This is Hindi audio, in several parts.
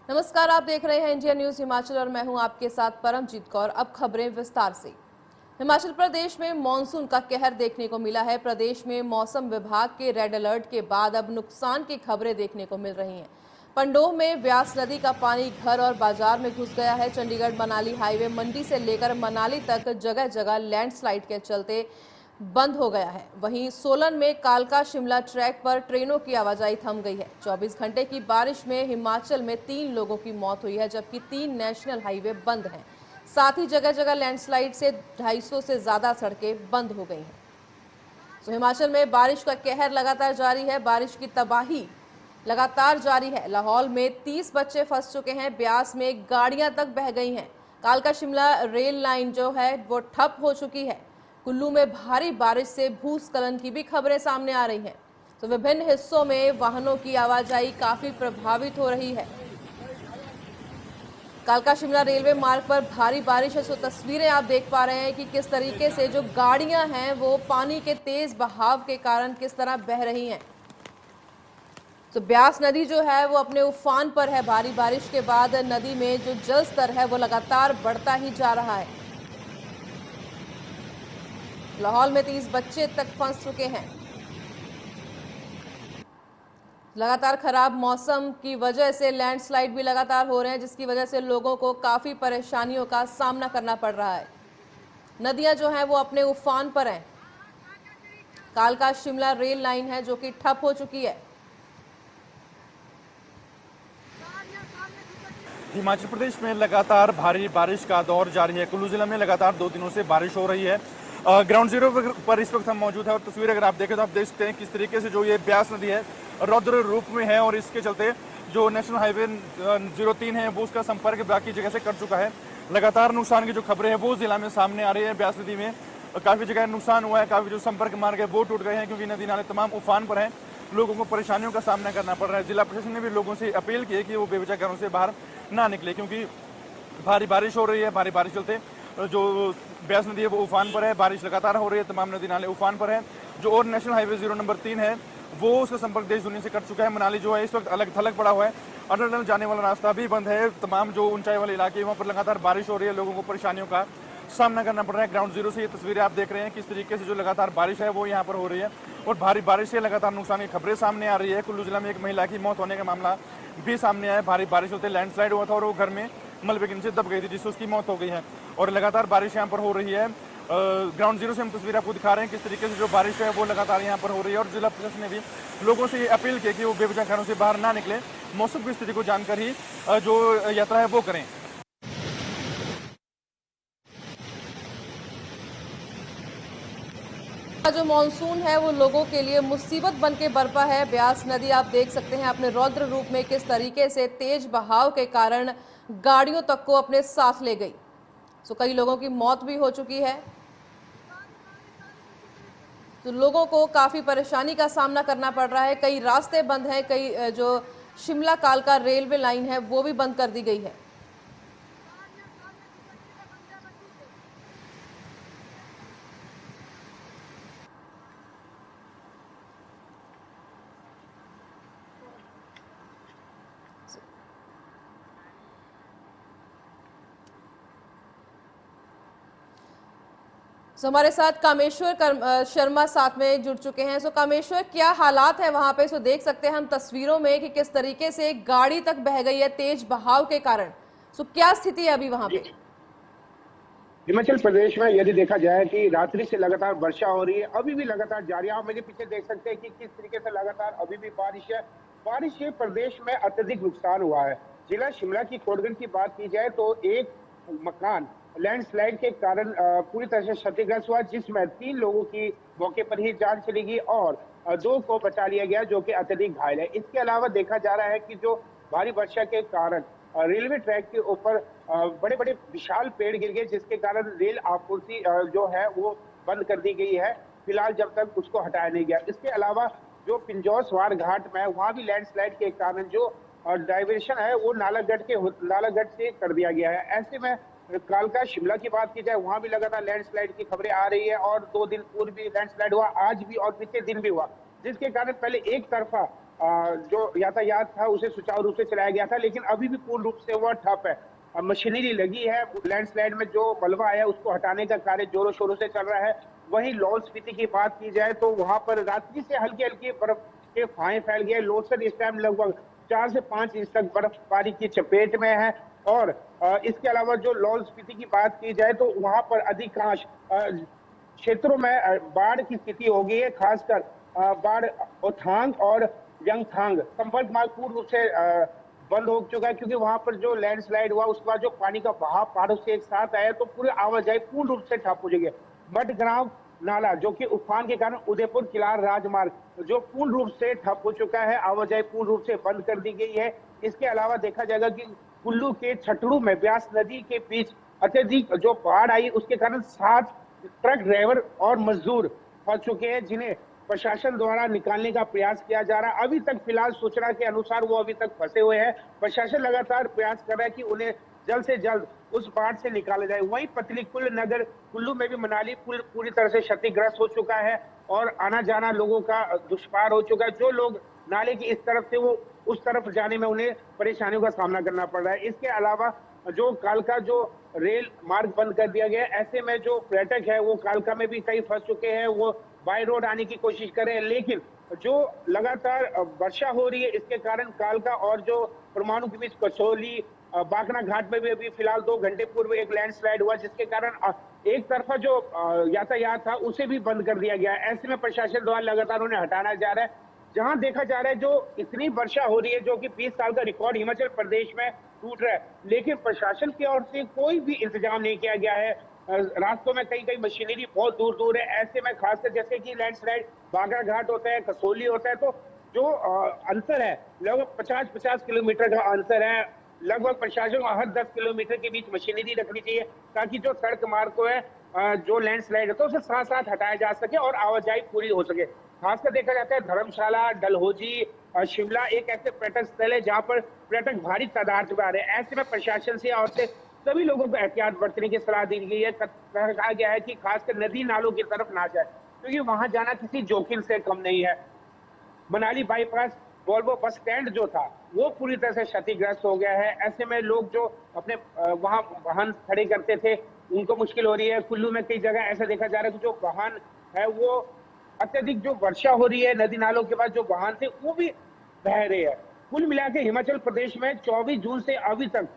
नमस्कार, आप देख रहे हैं इंडिया न्यूज हिमाचल और मैं हूं आपके साथ परमजीत कौर। अब खबरें विस्तार से। हिमाचल प्रदेश में मॉनसून का कहर देखने को मिला है। प्रदेश में मौसम विभाग के रेड अलर्ट के बाद अब नुकसान की खबरें देखने को मिल रही हैं। पंडोह में व्यास नदी का पानी घर और बाजार में घुस गया है। चंडीगढ़ मनाली हाईवे मंडी से लेकर मनाली तक जगह जगह लैंडस्लाइड के चलते बंद हो गया है। वहीं सोलन में कालका शिमला ट्रैक पर ट्रेनों की आवाजाही थम गई है। 24 घंटे की बारिश में हिमाचल में 3 लोगों की मौत हुई है, जबकि 3 नेशनल हाईवे बंद हैं। साथ ही जगह जगह लैंडस्लाइड से 250 से ज्यादा सड़कें बंद हो गई हैं। तो हिमाचल में बारिश का कहर लगातार जारी है। बारिश की तबाही लगातार जारी है। लाहौल में 30 बच्चे फंस चुके हैं। ब्यास में गाड़ियां तक बह गई हैं। कालका शिमला रेल लाइन जो है वो ठप हो चुकी है। कुल्लू में भारी बारिश से भूस्खलन की भी खबरें सामने आ रही हैं। तो विभिन्न हिस्सों में वाहनों की आवाजाही काफी प्रभावित हो रही है। कालका शिमला रेलवे मार्ग पर भारी बारिश है। सो तस्वीरें आप देख पा रहे हैं कि किस तरीके से जो गाड़ियां हैं वो पानी के तेज बहाव के कारण किस तरह बह रही हैं। तो ब्यास नदी जो है वो अपने उफान पर है। भारी बारिश के बाद नदी में जो जल स्तर है वो लगातार बढ़ता ही जा रहा है। लाहौल में 30 बच्चे तक फंस चुके हैं। लगातार खराब मौसम की वजह से लैंडस्लाइड भी लगातार हो रहे हैं, जिसकी वजह से लोगों को काफी परेशानियों का सामना करना पड़ रहा है। नदियां जो हैं वो अपने उफान पर हैं। कालका शिमला रेल लाइन है जो कि ठप हो चुकी है। हिमाचल प्रदेश में लगातार भारी बारिश का दौर जारी है। कुल्लू जिला में लगातार 2 दिनों से बारिश हो रही है। ग्राउंड जीरो पर इस वक्त हम मौजूद है और तस्वीर अगर आप देखें तो आप देख सकते हैं किस तरीके से जो ये ब्यास नदी है रौद्र रूप में है और इसके चलते जो नेशनल हाईवे 03 है वो उसका संपर्क बाकी जगह से कर चुका है। लगातार नुकसान की जो खबरें हैं वो जिला में सामने आ रही है। ब्यास नदी में काफी जगह नुकसान हुआ है, काफी जो संपर्क मार्ग है वो टूट गए हैं क्योंकि नदी नाले तमाम उफान पर हैं। लोगों को परेशानियों का सामना करना पड़ रहा है। जिला प्रशासन ने भी लोगों से अपील की है कि वो बेवजह घरों से बाहर ना निकले क्योंकि भारी बारिश हो रही है। भारी बारिश चलते जो ब्यास नदी है वो उफान पर है। बारिश लगातार हो रही है, तमाम नदी नाले उफान पर है। जो और नेशनल हाईवे 0 नंबर 3 है वो उसका संपर्क देश दुनिया से कट चुका है। मनाली जो है इस वक्त अलग थलग पड़ा हुआ है। अटल जाने वाला रास्ता भी बंद है। तमाम जो ऊंचाई वाले इलाके वहाँ पर लगातार बारिश हो रही है, लोगों को परेशानियों का सामना करना पड़ रहा है। ग्राउंड जीरो से ये तस्वीरें आप देख रहे हैं किस तरीके से जो लगातार बारिश है वो यहाँ पर हो रही है और भारी बारिश से लगातार नुकसान की खबरें सामने आ रही है। कुल्लू जिला में एक महिला की मौत होने का मामला भी सामने आया है। भारी बारिश होते लैंडस्लाइड हुआ था और वो घर में मलबे के नीचे दब गई थी जिससे उसकी मौत हो गई है और लगातार बारिश यहाँ पर हो रही है। ग्राउंड जीरो से हम तस्वीर आपको दिखा रहे हैं किस तरीके से जो बारिश है वो लगातार यहाँ पर हो रही है और जिला प्रशासन ने भी लोगों से ये अपील की कि वो बेवजह घरों से बाहर ना निकले, मौसम की स्थिति को जानकर ही जो यात्रा है वो करें। जो मानसून है वो लोगों के लिए मुसीबत बन के बरपा है। ब्यास नदी आप देख सकते हैं अपने रौद्र रूप में किस तरीके से तेज बहाव के कारण गाड़ियों तक को अपने साथ ले गई। तो कई लोगों की मौत भी हो चुकी है। तो लोगों को काफी परेशानी का सामना करना पड़ रहा है। कई रास्ते बंद हैं, कई जो शिमला कालका रेलवे लाइन है वो भी बंद कर दी गई है। सो हमारे साथ कामेश्वर शर्मा साथ में जुड़ चुके हैं। सो कामेश्वर, क्या हालात है वहां पे? सो देख सकते हैं हम तस्वीरों में कि किस तरीके से गाड़ी तक बह गई है तेज बहाव के कारण। सो क्या स्थिति है अभी वहां पे? हिमाचल प्रदेश में यदि देखा जाए कि रात्रि से लगातार वर्षा हो रही है, अभी भी लगातार जारी है। आप मेरे पीछे देख सकते हैं कि किस तरीके से लगातार अभी भी बारिश है। बारिश से प्रदेश में अत्यधिक नुकसान हुआ है। जिला शिमला की कोटगढ़ की बात की जाए तो एक मकान लैंडस्लाइड के कारण पूरी तरह से क्षतिग्रस्त हुआ, जिसमें 3 लोगों की मौके पर ही जान चली गई और 2 को बचा लिया गया जो कि अत्यधिक घायल है। इसके अलावा देखा जा रहा है कि जो भारी वर्षा के कारण रेलवे ट्रैक के ऊपर बड़े बड़े विशाल पेड़ गिर गए, जिसके कारण रेल आपूर्ति जो है वो बंद कर दी गई है फिलहाल, जब तक उसको हटाया नहीं गया। इसके अलावा जो पिंजौर स्वार घाट में वहां भी लैंडस्लाइड के कारण जो डाइवर्शन है वो नालागढ़ से कर दिया गया है। ऐसे में कालका शिमला की बात की जाए, वहां भी लगातार लैंडस्लाइड की खबरें आ रही है और 2 दिन पूर्व भी लैंडस्लाइड हुआ, आज भी और पिछले दिन भी हुआ, जिसके कारण पहले एक तरफा जो यातायात था उसे सुचारू रूप से चलाया गया था, लेकिन अभी भी पूर्ण रूप से वह ठप है। मशीनरी लगी है, लैंडस्लाइड में जो मलबा आया उसको हटाने का कार्य जोरों शोरों से चल रहा है। वहीं लाहौल स्पीति की बात की जाए तो वहां पर रात्रि से हल्की हल्की बर्फ के फाहे फैल गए। लोसर इस टाइम लगभग 4 से 5 इंच तक बर्फबारी की चपेट में है। और इसके अलावा जो लाहौल स्पीति की बात की जाए तो वहां पर अधिकांश क्षेत्रों में बाढ़ की स्थिति हो गई है। खासकर बाढ़ ओथांग और यंगथांग संपर्क मार्ग पूर्ण रूप से बंद हो चुका है, क्योंकि वहां पर जो लैंडस्लाइड हुआ उसके बाद जो पानी का बहाव पहाड़ों से एक साथ आया तो पूरी आवाजाही पूर्ण रूप से ठप हो जाएगी। मठग्राम नाला जो कि उफान के कारण उदयपुर किलार राजमार्ग जो पूर्ण रूप से ठप हो चुका है, आवाजाही पूर्ण रूप से बंद कर दी गई है। इसके अलावा देखा जाएगा कि कुल्लू के छटड़ू में ब्यास नदी के बीच अत्यधिक जो बाढ़ आई उसके कारण 7 ट्रक ड्राइवर और मजदूर फंस चुके हैं, जिन्हें प्रशासन द्वारा निकालने का प्रयास किया जा रहा है। अभी तक फिलहाल सूचना के अनुसार वो अभी तक फंसे हुए हैं। प्रशासन लगातार प्रयास कर रहा है कि उन्हें जल्द से जल्द उस बाढ़ से निकाला जाए। वहीं पतलीकुल नगर कुल्लू में भी मनाली पुल पूरी तरह से क्षतिग्रस्त हो चुका है और आना जाना लोगों का दुष्पार हो चुका है। जो लोग नाले की इस तरफ से वो उस तरफ जाने में उन्हें परेशानियों का सामना करना पड़ रहा है। इसके अलावा जो कालका जो रेल मार्ग बंद कर दिया गया है, ऐसे में जो पर्यटक है वो कालका में भी कई फंस चुके हैं। वो बाय रोड आने की कोशिश कर रहे हैं, लेकिन जो लगातार वर्षा हो रही है इसके कारण कालका और जो परमाणु के बीच कसौली बाकना घाट में भी अभी फिलहाल 2 घंटे पूर्व एक लैंडस्लाइड हुआ, जिसके कारण एक तरफा जो यातायात था उसे भी बंद कर दिया गया है। ऐसे में प्रशासन द्वारा लगातार उन्हें हटाना जा रहा है। जहां देखा जा रहा है जो इतनी वर्षा हो रही है जो कि 20 साल का रिकॉर्ड हिमाचल प्रदेश में टूट रहा है, लेकिन प्रशासन की ओर से कोई भी इंतजाम नहीं किया गया है। रास्तों में कई कई मशीनरी बहुत दूर दूर है। ऐसे में खासकर जैसे कि लैंडस्लाइड बागरा घाट होता है, कसौली होता है, तो जो अंतर है लगभग 50-50 किलोमीटर का अंतर है। लगभग प्रशासन को हर 10 किलोमीटर के बीच मशीनरी रखनी चाहिए ताकि जो सड़क मार्ग को है जो लैंडस्लाइड है तो उसे साथ साथ हटाया जा सके और आवाजाही पूरी हो सके। खासकर देखा जाता है धर्मशाला, डलहौजी, शिमला एक ऐसे पर्यटन स्थल है जहां पर पर्यटक भारी तादाद में आ रहे हैं। ऐसे में प्रशासन से और से सभी लोगों को एहतियात बरतने की सलाह दी गई है। कहा गया है कि खासकर नदी नालों की तरफ ना जाए, क्योंकि वहां जाना किसी जोखिम से कम नहीं है। Manali bypass Volvo bus stand जो था वो पूरी तरह से क्षतिग्रस्त हो गया है। ऐसे में लोग जो अपने वहां वाहन खड़े करते थे उनको मुश्किल हो रही है। कुल्लू में कई जगह ऐसा देखा जा रहा है कि जो वाहन है वो अत्यधिक जो वर्षा हो रही है नदी नालों के बाद जो वाहन थे वो भी बह रहे हैं। कुल मिला के हिमाचल प्रदेश में 24 जून से अभी तक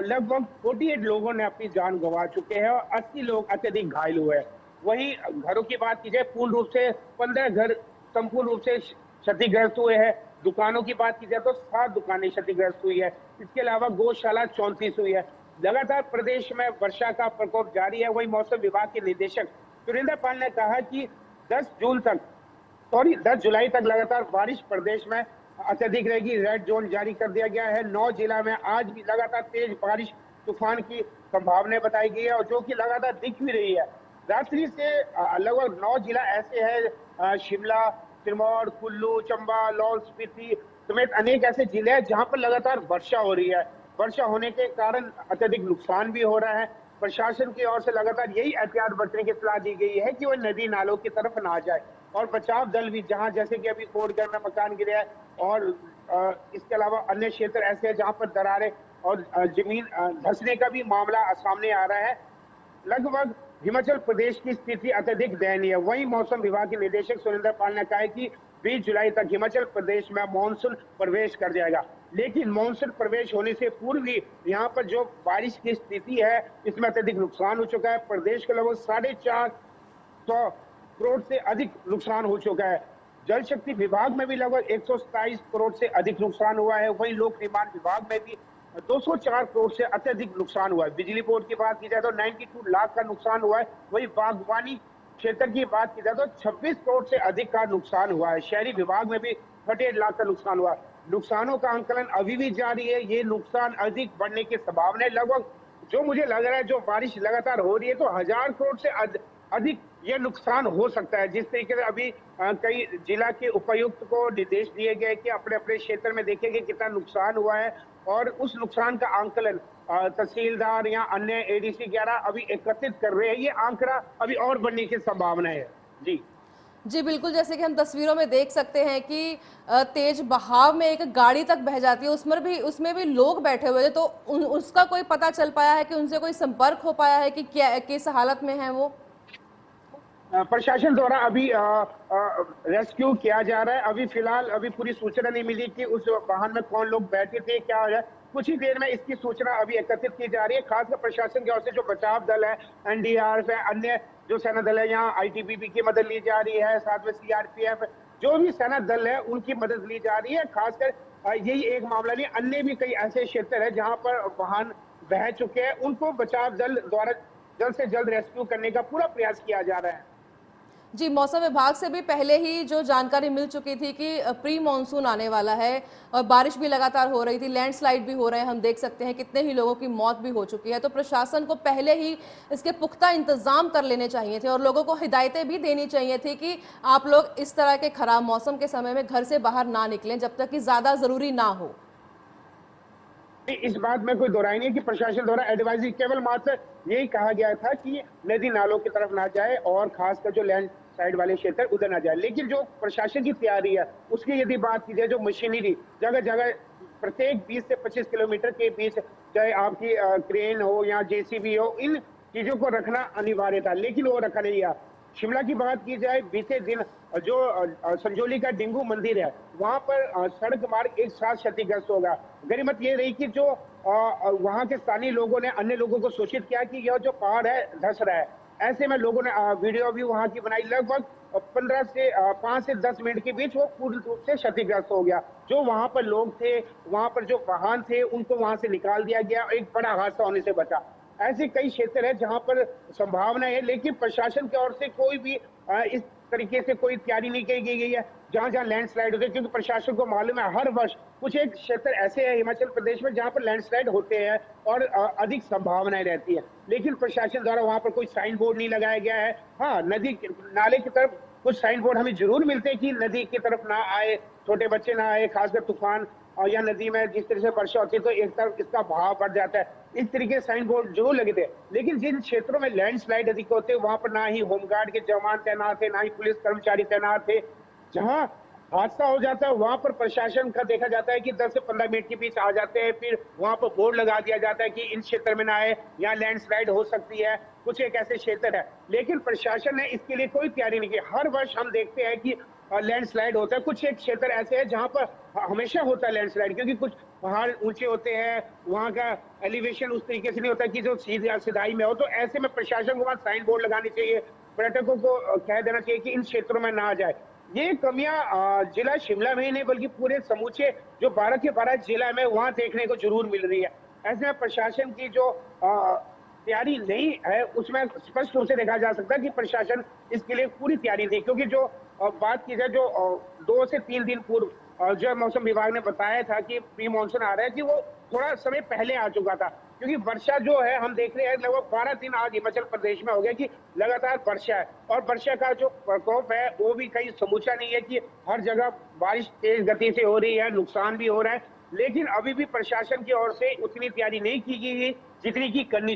लगभग 48 लोगों ने अपनी जान गंवा चुके हैं और 80 लोग अत्यधिक घायल हुए हैं। वहीं घरों की बात की जाए पूर्ण रूप से 15 घर संपूर्ण रूप से क्षतिग्रस्त हुए हैं। दुकानों की बात की जाए तो 7 दुकानें क्षतिग्रस्त हुई है। इसके अलावा गौशाला 34 हुई है। लगातार प्रदेश में वर्षा का प्रकोप जारी है। वही मौसम विभाग के निदेशक सुरेंद्र पाल ने कहा कि 10 जुलाई तक लगातार बारिश प्रदेश में अत्यधिक रहेगी। रेड जोन जारी कर दिया गया है। 9 जिला में आज भी लगातार तेज बारिश तूफान की संभावना बताई गई है और जो कि लगातार दिख भी रही है। रात्रि से लगभग 9 जिला ऐसे हैं, शिमला, सिरमौर, कुल्लू, चंबा, लाहौल स्पीति समेत अनेक ऐसे जिले हैं जहां पर लगातार वर्षा हो रही है। वर्षा होने के कारण अत्यधिक नुकसान भी हो रहा है। प्रशासन की ओर से लगातार यही एहतियात बरतने की सलाह दी गई है कि वह नदी नालों की तरफ ना जाए और बचाव दल भी जहां जैसे कि अभी कोटगढ़ में मकान गिरे है और इसके अलावा अन्य क्षेत्र ऐसे हैं जहां पर दरारें और जमीन धंसने का भी मामला सामने आ रहा है। लगभग हिमाचल प्रदेश की स्थिति अत्यधिक दयनीय है। वहीं मौसम विभाग के निदेशक सुरेंद्र पाल ने कहा है कि 20 जुलाई तक हिमाचल प्रदेश में मानसून प्रवेश कर जाएगा, लेकिन मानसून प्रवेश होने से पूर्व ही यहाँ पर जो बारिश की स्थिति है इसमें अत्यधिक नुकसान हो चुका है। प्रदेश के लगभग 450 करोड़ से अधिक नुकसान हो चुका है। जल शक्ति विभाग में भी लगभग 127 करोड़ से अधिक नुकसान हुआ है। वहीं लोक निर्माण विभाग में भी 204 करोड़ से अत्यधिक नुकसान हुआ है। बिजली बोर्ड की बात की जाए तो 92 लाख का नुकसान हुआ है। वही बागवानी क्षेत्र की बात की जाए तो 26 करोड़ से अधिक का नुकसान हुआ है। शहरी विभाग में भी 38 लाख का नुकसान हुआ है। नुकसानों का आंकलन अभी भी जारी है। ये नुकसान अधिक बढ़ने की संभावना है। लगभग जो मुझे लग रहा है जो बारिश लगातार हो रही है तो 1000 करोड़ से अधिक ये नुकसान हो सकता है। जिस तरीके से अभी कई जिला के उपायुक्त को निर्देश दिए गए कि अपने अपने क्षेत्र में देखें कि कितना नुकसान हुआ है और उस नुकसान का आंकलन तहसीलदार या अन्य एडीसी द्वारा अभी एकत्रित कर रहे हैं। ये आंकड़ा अभी और बढ़ने की संभावना है। जी जी बिल्कुल, जैसे कि हम तस्वीरों में देख सकते हैं कि तेज बहाव में एक गाड़ी तक बह जाती है, उसमें भी लोग बैठे हुए थे, तो उसका कोई पता चल पाया है कि उनसे कोई संपर्क हो पाया है कि क्या किस हालत में है वो? प्रशासन द्वारा अभी रेस्क्यू किया जा रहा है। अभी फिलहाल अभी पूरी सूचना नहीं मिली कि उस वाहन में कौन लोग बैठे थे, क्या हो रहा है। कुछ ही देर में इसकी सूचना अभी एकत्रित की जा रही है। खासकर प्रशासन की ओर से जो बचाव दल है, एनडीआरएफ है, अन्य जो सेना दल है, यहाँ आईटीबीपी की मदद ली जा रही है, साथ में सीआरपीएफ, जो भी सेना दल है उनकी मदद ली जा रही है। खासकर यही एक मामला नहीं, अन्य भी कई ऐसे क्षेत्र है जहाँ पर वाहन बह चुके हैं, उनको बचाव दल द्वारा जल्द से जल्द रेस्क्यू करने का पूरा प्रयास किया जा रहा है। जी, मौसम विभाग से भी पहले ही जो जानकारी मिल चुकी थी कि प्री मानसून आने वाला है और बारिश भी लगातार हो रही थी, लैंडस्लाइड भी हो रहे हैं, हम देख सकते हैं कितने ही लोगों की मौत भी हो चुकी है। तो प्रशासन को पहले ही इसके पुख्ता इंतजाम कर लेने चाहिए थे और लोगों को हिदायतें भी देनी चाहिए थी कि आप लोग इस तरह के खराब मौसम के समय में घर से बाहर ना निकलें जब तक कि ज़्यादा ज़रूरी ना हो। इस बात में कोई दोहराई नहीं है कि प्रशासन द्वारा एडवाइजरी केवल मात्र यही कहा गया था कि नदी नालों की तरफ ना जाए और खासकर जो लैंड साइड वाले क्षेत्र उधर ना जाए। लेकिन जो प्रशासन की तैयारी है उसकी यदि बात की जाए, जो मशीनरी जगह जगह प्रत्येक 20 से 25 किलोमीटर के बीच, चाहे आपकी क्रेन हो या जेसीबी हो, इन चीजों को रखना अनिवार्य था, लेकिन वो रखा नहीं गया। शिमला की बात की जाए, बीते दिन जो संजौली का डिंगू मंदिर है, वहां पर सड़क मार्ग एक साथ क्षतिग्रस्त होगा। गनीमत ये रही कि जो वहां के स्थानीय लोगों ने अन्य लोगों को सूचित किया कि यह जो पहाड़ है धस रहा है। ऐसे में लोगों ने वीडियो भी वहां की बनाई। लगभग 15 से 5 से 10 मिनट के बीच वो पूर्ण रूप से क्षतिग्रस्त हो गया। जो वहां पर लोग थे, वहां पर जो वाहन थे, उनको वहां से निकाल दिया गया, एक बड़ा हादसा होने से बचा। ऐसे कई क्षेत्र है जहां पर संभावना है, लेकिन प्रशासन की ओर से कोई भी इस तरीके से कोई तैयारी नहीं की गई है जहां जहां लैंडस्लाइड होते हैं। क्योंकि प्रशासन को मालूम है हर वर्ष कुछ एक क्षेत्र ऐसे है हिमाचल प्रदेश में जहां पर लैंडस्लाइड होते हैं और अधिक संभावनाएं रहती है, लेकिन प्रशासन द्वारा वहां पर कोई साइन बोर्ड नहीं लगाया गया है। हाँ, नदी नाले की तरफ कुछ साइन बोर्ड हमें जरूर मिलते हैं कि नदी की तरफ ना आए, छोटे बच्चे ना आए, खासकर तूफान और या नदी में जिस तरह से वर्षा होती है तो एक तरफ इसका बहाव बढ़ जाता है। इस तरीके से साइन बोर्ड जरूर लगे थे, लेकिन जिन क्षेत्रों में लैंडस्लाइड अधिक होते हैं वहां पर ना ही होमगार्ड के जवान तैनात थे, ना ही पुलिस कर्मचारी तैनात थे। जहां हादसा हो जाता है वहां पर प्रशासन का देखा जाता है कि 10 से 15 मिनट के बीच आ जाते हैं, फिर वहां पर बोर्ड लगा दिया जाता है कि इन क्षेत्र में ना आए, यहाँ लैंडस्लाइड हो सकती है। कुछ एक ऐसे क्षेत्र है, लेकिन प्रशासन ने इसके लिए कोई तैयारी नहीं की। हर वर्ष हम देखते हैं कि लैंडस्लाइड होता है। कुछ एक क्षेत्र ऐसे है जहां पर हमेशा होता है लैंडस्लाइड, क्योंकि कुछ पहाड़ ऊंचे होते हैं, वहां का एलिवेशन उस तरीके से नहीं होता कि जो सीधाई में हो। तो ऐसे में प्रशासन को वहां साइन बोर्ड लगाने चाहिए, पर्यटकों को कह देना चाहिए कि इन क्षेत्रों में ना जाए। ये कमियां जिला शिमला में ही नहीं बल्कि पूरे समूचे जो 12 के 12 जिला में वहां देखने को जरूर मिल रही है। ऐसे में प्रशासन की जो तैयारी नहीं है उसमें स्पष्ट रूप से देखा जा सकता है कि प्रशासन इसके लिए पूरी तैयारी थी। क्योंकि जो बात की जाए, जो 2 से 3 दिन पूर्व जो मौसम विभाग ने बताया था कि प्री मानसून आ रहा है, कि वो थोड़ा समय पहले आ चुका था। क्योंकि वर्षा जो है हम देख रहे हैं लगभग 12 दिन आज हिमाचल प्रदेश में हो गया कि लगातार वर्षा है, और वर्षा का जो प्रकोप है वो भी कहीं समूचा नहीं है कि हर जगह बारिश तेज गति से हो रही है, नुकसान भी हो रहा है। लेकिन अभी भी प्रशासन की ओर से उतनी तैयारी नहीं की गई जितनी की करनी